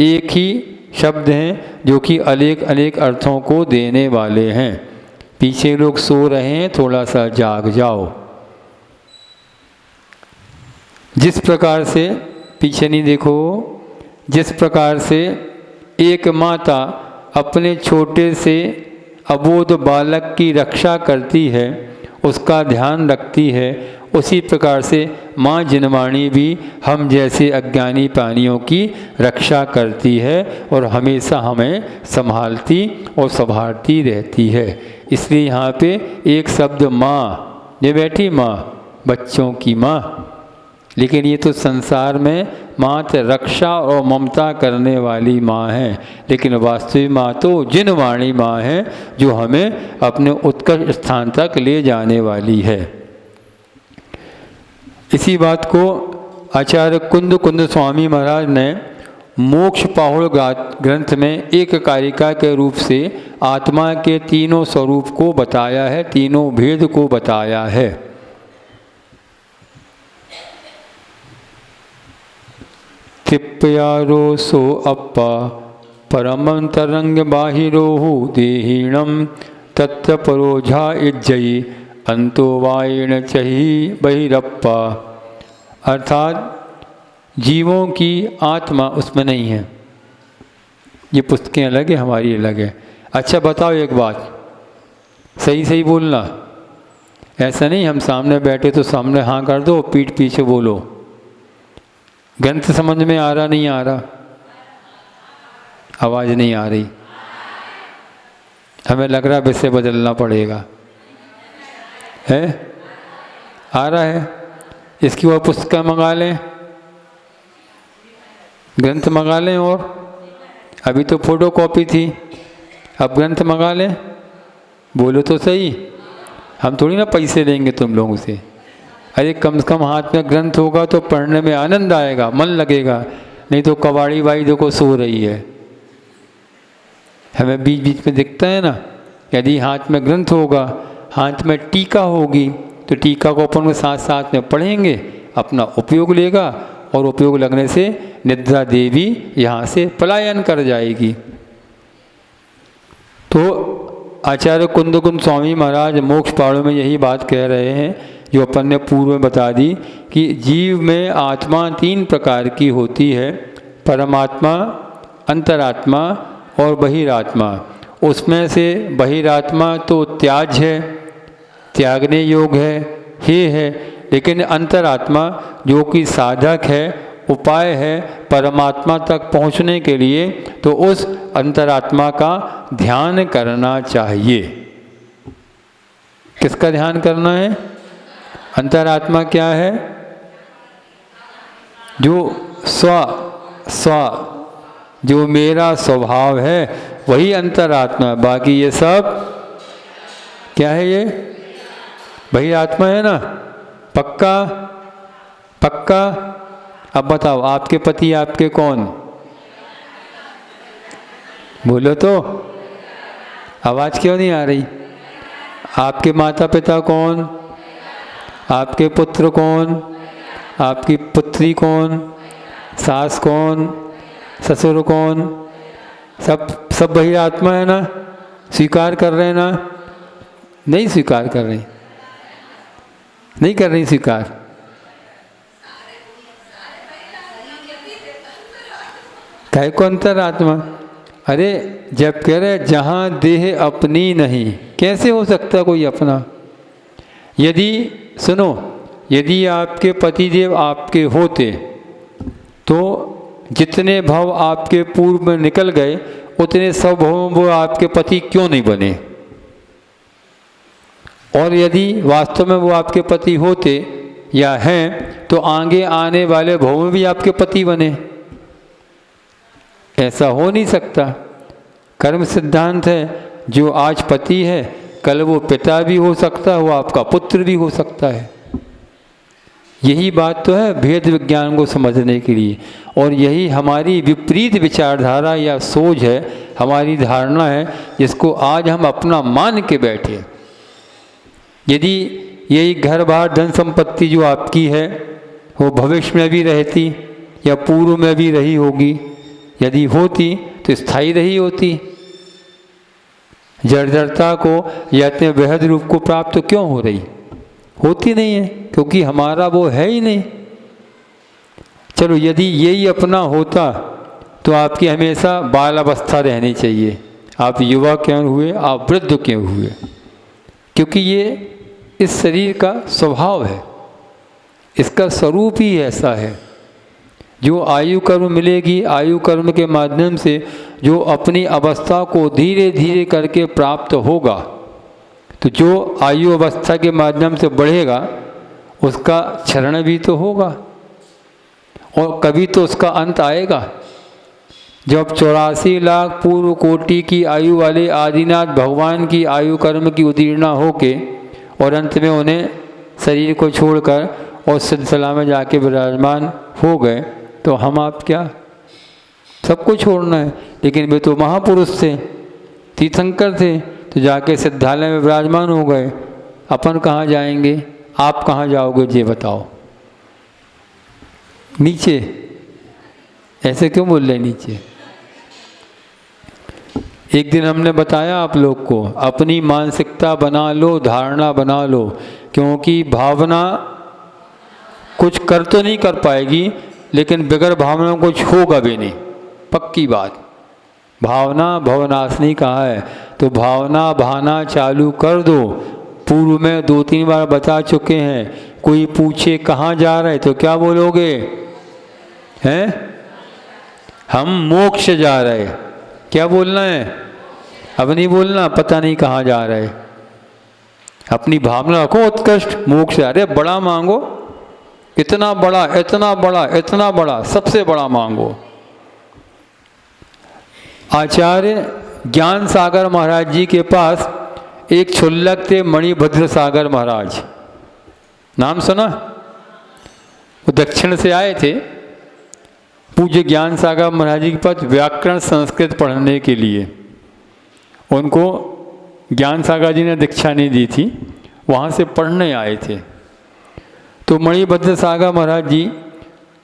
एक ही शब्द हैं जो कि अनेक अनेक अर्थों को देने वाले हैं। पीछे लोग सो रहे हैं, थोड़ा सा जाग जाओ। जिस प्रकार से, पीछे नहीं देखो, जिस प्रकार से एक माता अपने छोटे से अबोध बालक की रक्षा करती है, उसका ध्यान रखती है, उसी प्रकार से माँ जिनवाणी भी हम जैसे अज्ञानी प्राणियों की रक्षा करती है और हमेशा हमें संभालती और संभालती रहती है। इसलिए यहाँ पे एक शब्द माँ, ये बैठी माँ, बच्चों की माँ, लेकिन ये तो संसार में मात्र रक्षा और ममता करने वाली माँ है, लेकिन वास्तविक माँ तो जिनवाणी माँ है जो हमें अपने उत्कर्ष स्थान तक ले जाने वाली है। इसी बात को आचार्य कुंद स्वामी महाराज ने मोक्ष पाहुड़ ग्रंथ में एक कारिका के रूप से आत्मा के तीनों स्वरूप को बताया है, तीनों भेद को बताया है। तिप्पयारो सो अप्पा परमंतरंग बाहिरोहु देहीणम तत्र परोझा इज्जयी अंतो वायण चही बहिरप्पा। अर्थात जीवों की आत्मा उसमें नहीं है। ये पुस्तकें अलग है, हमारी अलग है। अच्छा बताओ एक बात, सही सही बोलना, ऐसा नहीं हम सामने बैठे तो सामने हाँ कर दो, पीठ पीछे बोलो। ग्रंथ समझ में आ रहा नहीं आ रहा? आवाज़ नहीं आ रही, हमें लग रहा विषय बदलना पड़ेगा, है? आ रहा है? इसकी वो पुस्तक मंगा लें, ग्रंथ मंगा लें, और अभी तो फोटो कॉपी थी, अब ग्रंथ मंगा लें। बोलो तो सही, हम थोड़ी ना पैसे लेंगे तुम लोगों से। अरे कम से कम हाथ में ग्रंथ होगा तो पढ़ने में आनंद आएगा, मन लगेगा, नहीं तो कबाड़ी बाई देखो सो रही है। हमें बीच बीच में दिखता है ना, यदि हाथ में ग्रंथ होगा, हाथ में टीका होगी, तो टीका को अपन साथ साथ में पढ़ेंगे, अपना उपयोग लेगा, और उपयोग लगने से निद्रा देवी यहाँ से पलायन कर जाएगी। तो आचार्य कुंद स्वामी महाराज मोक्ष पाहुड़ में यही बात कह रहे हैं जो अपन ने पूर्व में बता दी कि जीव में आत्मा तीन प्रकार की होती है, परमात्मा, अंतरात्मा और बहिरात्मा। उसमें से बहिरात्मा तो त्याज्य है, त्यागने योग्य है, हे है, लेकिन अंतरात्मा जो कि साधक है, उपाय है परमात्मा तक पहुंचने के लिए, तो उस अंतरात्मा का ध्यान करना चाहिए। किसका ध्यान करना है? अंतरात्मा क्या है? जो जो मेरा स्वभाव है वही अंतरात्मा है। बाकी ये सब क्या है? ये वही आत्मा है ना? पक्का? पक्का? अब बताओ, आपके पति आपके कौन? बोलो तो, आवाज़ क्यों नहीं आ रही? आपके माता पिता कौन? आपके पुत्र कौन? आपकी पुत्री कौन? सास कौन? ससुर कौन? सब वही आत्मा है ना? स्वीकार कर रहे हैं ना? नहीं स्वीकार कर रही, नहीं कर रही स्वीकार। काय को अंतरात्मा? अरे जब कह रहे जहाँ देह अपनी नहीं, कैसे हो सकता कोई अपना? यदि सुनो, यदि आपके पतिदेव आपके होते तो जितने भव आपके पूर्व में निकल गए उतने सब भवों वो आपके पति क्यों नहीं बने? और यदि वास्तव में वो आपके पति होते या हैं तो आगे आने वाले भवों में भी आपके पति बने। ऐसा हो नहीं सकता। कर्म सिद्धांत है, जो आज पति है कल वो पिता भी हो सकता है, वो आपका पुत्र भी हो सकता है। यही बात तो है भेद विज्ञान को समझने के लिए। और यही हमारी विपरीत विचारधारा या सोच है, हमारी धारणा है, जिसको आज हम अपना मान के बैठे। यदि यही घर बार धन संपत्ति जो आपकी है वो भविष्य में भी रहती या पूर्व में भी रही होगी, यदि होती तो स्थायी रही होती। जर्जरता को या इतने वृहद रूप को प्राप्त क्यों हो रही? होती नहीं है, क्योंकि हमारा वो है ही नहीं। चलो यदि यही अपना होता तो आपकी हमेशा बाल अवस्था रहनी चाहिए। आप युवा क्यों हुए, आप वृद्ध क्यों हुए? क्योंकि ये इस शरीर का स्वभाव है, इसका स्वरूप ही ऐसा है। जो आयु कर्म मिलेगी, आयु कर्म के माध्यम से जो अपनी अवस्था को धीरे धीरे करके प्राप्त होगा, तो जो आयु अवस्था के माध्यम से बढ़ेगा उसका क्षरण भी तो होगा और कभी तो उसका अंत आएगा। जब 84 लाख पूर्व कोटि की आयु वाले आदिनाथ भगवान की आयु कर्म की उदीर्णा होके और अंत में उन्हें शरीर को छोड़कर और सिलसिला में जाके विराजमान हो गए, तो हम आप क्या? सबको छोड़ना है। लेकिन वे तो महापुरुष थे, तीर्थंकर थे, तो जाके सिद्धालय में विराजमान हो गए। अपन कहाँ जाएंगे? आप कहाँ जाओगे ये बताओ? नीचे। ऐसे क्यों बोल रहे नीचे? एक दिन हमने बताया आप लोग को, अपनी मानसिकता बना लो, धारणा बना लो, क्योंकि भावना कुछ कर तो नहीं कर पाएगी, लेकिन बगैर भावना कुछ होगा भी नहीं, पक्की बात। भावना भवनाशनी कहा है, तो भावना भाना चालू कर दो। पूर्व में 2-3 बार बता चुके हैं। कोई पूछे कहाँ जा रहे तो क्या बोलोगे? हैं? हम मोक्ष जा रहे। क्या बोलना है? अब नहीं बोलना पता नहीं कहाँ जा रहे। अपनी भावना रखो उत्कृष्ट मोक्ष। अरे बड़ा मांगो, इतना बड़ा, इतना बड़ा, इतना बड़ा, सबसे बड़ा मांगो। आचार्य ज्ञान सागर महाराज जी के पास एक क्षुल्लक थे, मणिभद्र सागर महाराज। नाम सुना? वो दक्षिण से आए थे पूज्य ज्ञान सागर महाराज जी के पास व्याकरण संस्कृत पढ़ने के लिए। उनको ज्ञान सागर जी ने दीक्षा नहीं दी थी, वहाँ से पढ़ने आए थे। तो मणिभद्र सागर महाराज जी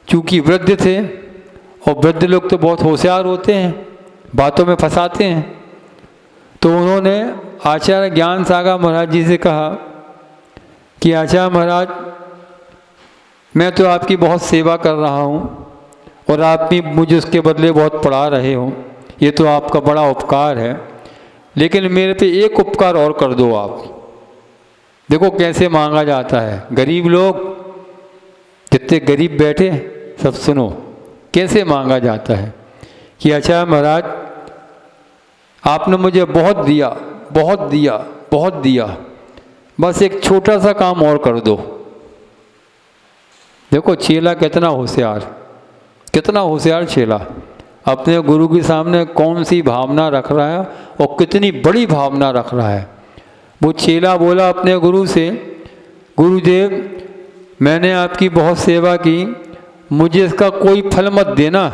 चूँकि वृद्ध थे, और वृद्ध लोग तो बहुत होशियार होते हैं, बातों में फंसाते हैं, तो उन्होंने आचार्य ज्ञान सागर महाराज जी से कहा कि आचार्य महाराज, मैं तो आपकी बहुत सेवा कर रहा हूँ और आप भी मुझे उसके बदले बहुत पढ़ा रहे हो, ये तो आपका बड़ा उपकार है, लेकिन मेरे पे एक उपकार और कर दो आप। देखो कैसे मांगा जाता है। गरीब लोग, जितने गरीब बैठे सब सुनो, कैसे मांगा जाता है कि अच्छा महाराज, आपने मुझे बहुत दिया, बहुत दिया, बहुत दिया, बस एक छोटा सा काम और कर दो। देखो चेला कितना होशियार, कितना होशियार चेला, अपने गुरु के सामने कौन सी भावना रख रहा है और कितनी बड़ी भावना रख रहा है। वो चेला बोला अपने गुरु से, गुरुदेव मैंने आपकी बहुत सेवा की, मुझे इसका कोई फल मत देना,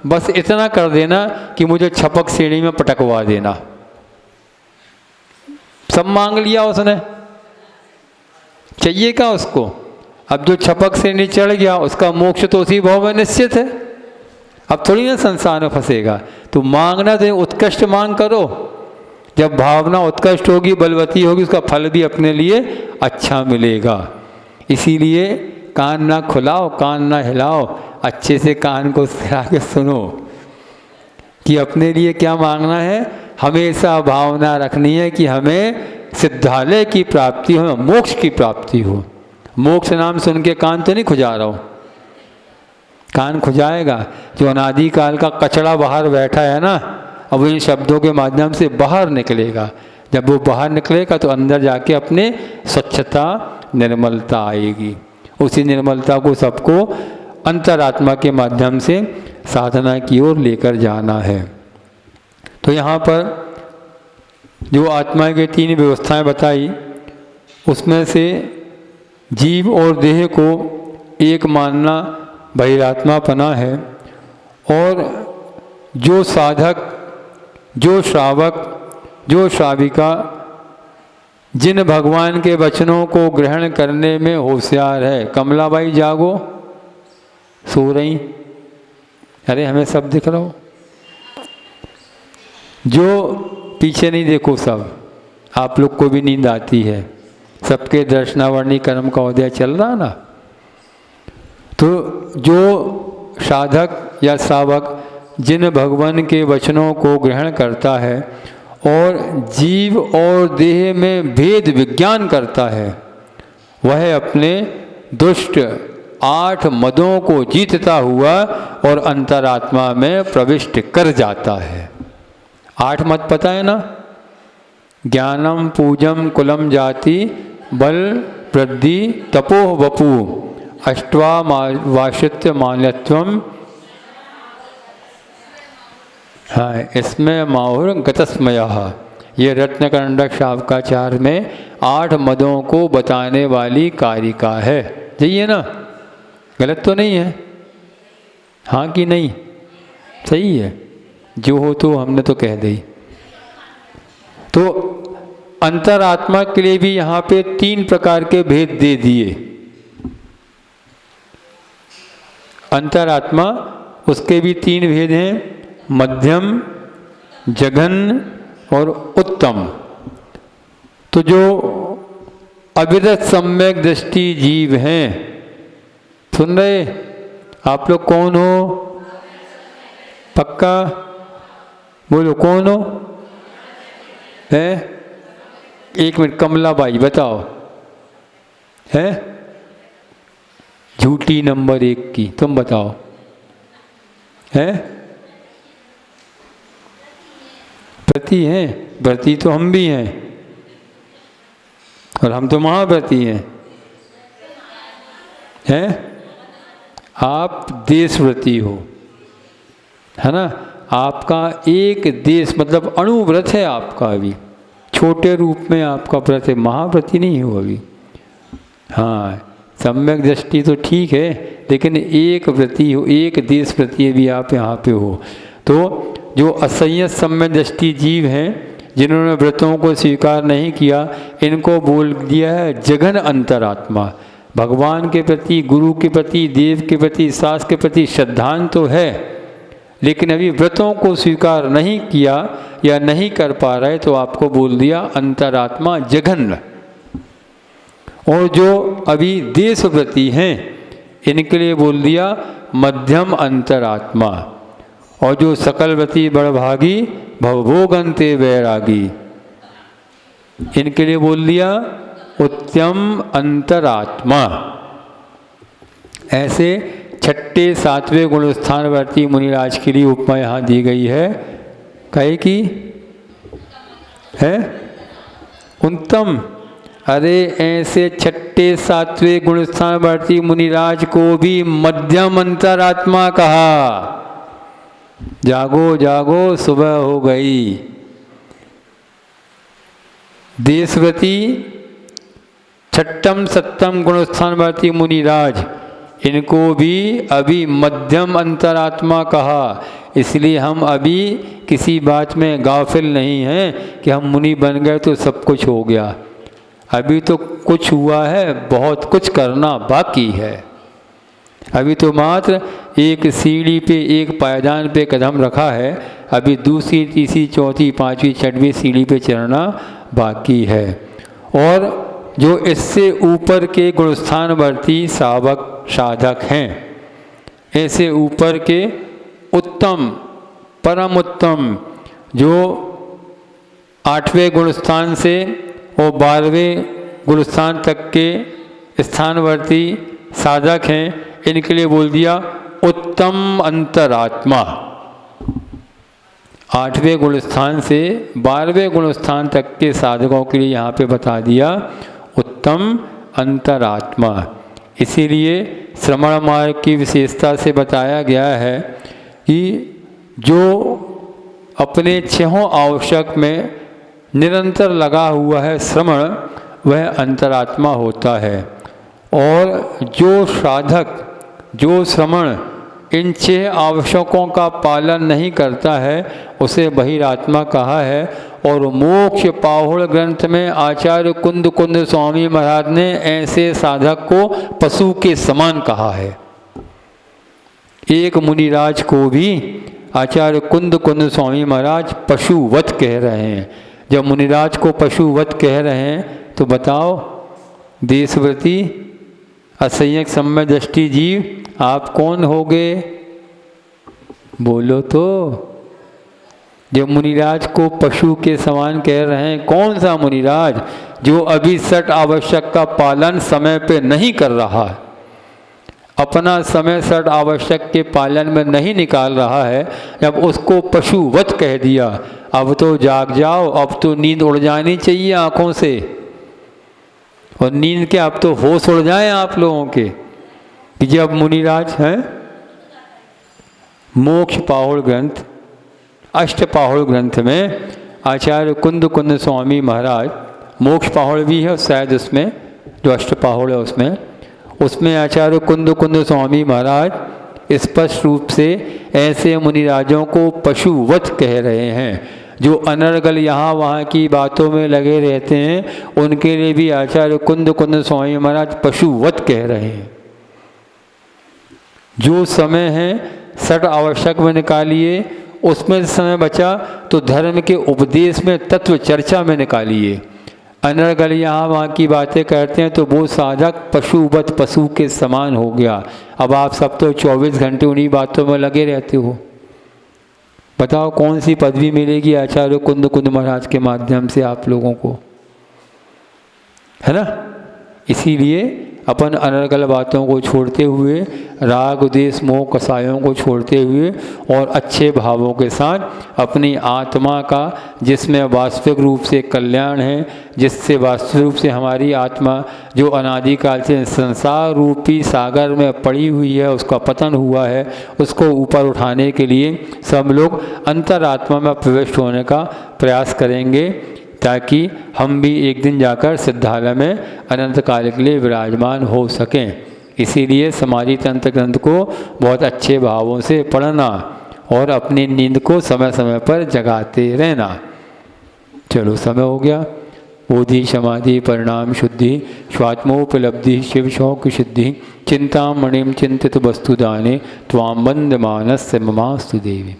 बस इतना कर देना कि मुझे छपक सीढ़ी में पटकवा देना। सब मांग लिया उसने, चाहिए क्या उसको? अब जो छपक सीढ़ी चढ़ गया उसका मोक्ष तो उसी भाव में निश्चित है, अब थोड़ी ना संसार में फंसेगा। तो मांगना तो उत्कृष्ट मांग करो। जब भावना उत्कृष्ट होगी, बलवती होगी, उसका फल भी अपने लिए अच्छा मिलेगा। इसीलिए कान ना खुलाओ, कान ना हिलाओ, अच्छे से कान को सिरा के सुनो कि अपने लिए क्या मांगना है। हमेशा भावना रखनी है कि हमें सिद्धालय की प्राप्ति हो, मोक्ष की प्राप्ति हो। मोक्ष नाम सुन के कान तो नहीं खुजा रहा हो, कान खुजाएगा जो अनादिकाल का कचड़ा बाहर बैठा है ना, अब इन शब्दों के माध्यम से बाहर निकलेगा। जब वो बाहर निकलेगा तो अंदर जाके अपने स्वच्छता, निर्मलता आएगी। उसी निर्मलता को सबको अंतरात्मा के माध्यम से साधना की ओर लेकर जाना है। तो यहाँ पर जो आत्मा के 3 व्यवस्थाएं बताई, उसमें से जीव और देह को एक मानना बहिरात्मापना है। और जो साधक, जो श्रावक, जो श्राविका जिन भगवान के वचनों को ग्रहण करने में होशियार है, कमलाबाई जागो, सो रही, अरे हमें सब दिख रहा हो, जो पीछे नहीं देखो, सब आप लोग को भी नींद आती है, सबके दर्शनावर्णी कर्म का उदय चल रहा ना। तो जो साधक या श्रावक जिन भगवान के वचनों को ग्रहण करता है और जीव और देह में भेद विज्ञान करता है, वह अपने दुष्ट 8 मदों को जीतता हुआ और अंतरात्मा में प्रविष्ट कर जाता है। 8 मद पता है ना? ज्ञानम, पूजम, कुलम, जाति, बल, वृद्धि, तपोह, वपु, अष्ट्वा, वाशित्य, मान्यत्वम। हाँ, इसमें माहुर गतस्मय, ये रत्नकंडक शावकाचार में 8 मदों को बताने वाली कारिका है। सही है ना? गलत तो नहीं है? हाँ कि नहीं? सही है, जो हो तो हमने तो कह दी। तो अंतरात्मा के लिए भी यहाँ पे 3 प्रकार के भेद दे दिए। अंतरात्मा, उसके भी 3 भेद हैं, मध्यम, जघन और उत्तम। तो जो अविरत सम्यक दृष्टि जीव हैं, सुन रहे आप लोग? कौन हो? पक्का बोलो, कौन हो? है? 1 मिनट, कमलाबाई बताओ, है? झूठी नंबर 1 की, तुम बताओ, है? व्रती हैं? व्रती तो हम भी हैं, और हम तो महाव्रती हैं। हैं? आप देशव्रती हो, है ना? आपका एक देश मतलब अणुव्रत है आपका, अभी छोटे रूप में आपका व्रत है, महाव्रती नहीं हो अभी। हाँ, सम्यक दृष्टि तो ठीक है, लेकिन एक व्रती हो, एक देश व्रती भी आप यहाँ पे हो। तो जो असंयत सम्यक दृष्टि जीव हैं, जिन्होंने व्रतों को स्वीकार नहीं किया, इनको बोल दिया है जघन अंतरात्मा। भगवान के प्रति, गुरु के प्रति, देव के प्रति, शास्त्र के प्रति श्रद्धान तो है, लेकिन अभी व्रतों को स्वीकार नहीं किया या नहीं कर पा रहे, तो आपको बोल दिया अंतरात्मा जघन। और जो अभी देशव्रती हैं, इनके लिए बोल दिया मध्यम अंतरात्मा। और जो सकलव्रती बड़भागी भवभोगंते वैरागी, इनके लिए बोल दिया उत्तम अंतरात्मा। ऐसे 6ठे 7वें गुणस्थानवर्ती मुनिराज के लिए उपमा यहाँ दी गई है, कहे की है उत्तम। अरे ऐसे 6ठे 7वें गुणस्थानवर्ती मुनिराज को भी मध्यम अंतरात्मा कहा। जागो जागो, सुबह हो गई। देशव्रती 6ठम 7ठम गुणस्थानवर्ती मुनिराज, इनको भी अभी मध्यम अंतरात्मा कहा। इसलिए हम अभी किसी बात में गाफिल नहीं हैं कि हम मुनि बन गए तो सब कुछ हो गया। अभी तो कुछ हुआ है, बहुत कुछ करना बाकी है। अभी तो मात्र एक सीढ़ी पे, एक पायदान पे कदम रखा है, अभी दूसरी, तीसरी, चौथी, 5वीं, 6वीं सीढ़ी पे चढ़ना बाकी है। और जो इससे ऊपर के गुणस्थानवर्ती सावक साधक हैं, ऐसे ऊपर के उत्तम, परम उत्तम, जो 8वें गुणस्थान से और 12वें गुणस्थान तक के स्थानवर्ती साधक हैं, इनके लिए बोल दिया उत्तम अंतरात्मा। 8वें गुणस्थान से 12वें गुणस्थान तक के साधकों के लिए यहाँ पे बता दिया उत्तम अंतरात्मा। इसीलिए श्रवण मार्ग की विशेषता से बताया गया है कि जो अपने 6 आवश्यक में निरंतर लगा हुआ है श्रवण, वह अंतरात्मा होता है। और जो साधक जो श्रवण इन 6 आवश्यकों का पालन नहीं करता है उसे बहिरात्मा कहा है। और मोक्ष पाहुड़ ग्रंथ में आचार्य कुंद कुंद स्वामी महाराज ने ऐसे साधक को पशु के समान कहा है। एक मुनिराज को भी आचार्य कुंद कुंद स्वामी महाराज पशुवत कह रहे हैं। जब मुनिराज को पशुवत कह रहे हैं तो बताओ, देशव्रती असंयक सम्य दृष्टि जीव आप कौन होगे? बोलो तो। जब मुनिराज को पशु के समान कह रहे हैं, कौन सा मुनिराज? जो अभी 6 आवश्यक का पालन समय पे नहीं कर रहा है, अपना समय 6 आवश्यक के पालन में नहीं निकाल रहा है। जब उसको पशुवत कह दिया, अब तो जाग जाओ, अब तो नींद उड़ जानी चाहिए आँखों से। और नींद के अब तो होश उड़ जाए आप लोगों के कि जब मुनिराज हैं मोक्ष पाहुड़ ग्रंथ, अष्टपाहुड़ ग्रंथ में आचार्य कुंद कुंद स्वामी महाराज, मोक्ष पाहुड़ भी है शायद उसमें, जो अष्टपाहुड़ है उसमें आचार्य कुंद कुंद स्वामी महाराज स्पष्ट रूप से ऐसे मुनिराजों को पशुवत कह रहे हैं। जो अनर्गल यहाँ वहाँ की बातों में लगे रहते हैं, उनके लिए भी आचार्य कुंद कुंद स्वामी महाराज पशुवत कह रहे हैं। जो समय है 6 आवश्यक में निकालिए, उसमें समय बचा तो धर्म के उपदेश में, तत्व चर्चा में निकालिए। अनर्गल यहाँ वहाँ की बातें करते हैं तो वो साधक पशुवत, पशु के समान हो गया। अब आप सब तो 24 घंटे उन्हीं बातों में लगे रहते हो। बताओ कौन सी पदवी मिलेगी आचार्य कुंद कुंद महाराज के माध्यम से आप लोगों को, है ना? इसीलिए अपन अनर्गल बातों को छोड़ते हुए, राग द्वेष मोह कसायों को छोड़ते हुए और अच्छे भावों के साथ अपनी आत्मा का, जिसमें वास्तविक रूप से कल्याण है, जिससे वास्तविक रूप से हमारी आत्मा जो अनादिकाल से संसार रूपी सागर में पड़ी हुई है, उसका पतन हुआ है, उसको ऊपर उठाने के लिए सब लोग अंतरात्मा में प्रविष्ट होने का प्रयास करेंगे, ताकि हम भी एक दिन जाकर सिद्धालय में अनंत काल के लिए विराजमान हो सकें। इसीलिए समाधि तंत्र ग्रंथ को बहुत अच्छे भावों से पढ़ना और अपनी नींद को समय समय पर जगाते रहना। चलो समय हो गया। बोधि समाधि परिणाम शुद्धि स्वात्मोपलब्धि शिव शौक सिद्धि चिंतामणिम चिंतित वस्तुदाने त्वां वंदमानस्य ममास्तु देवी।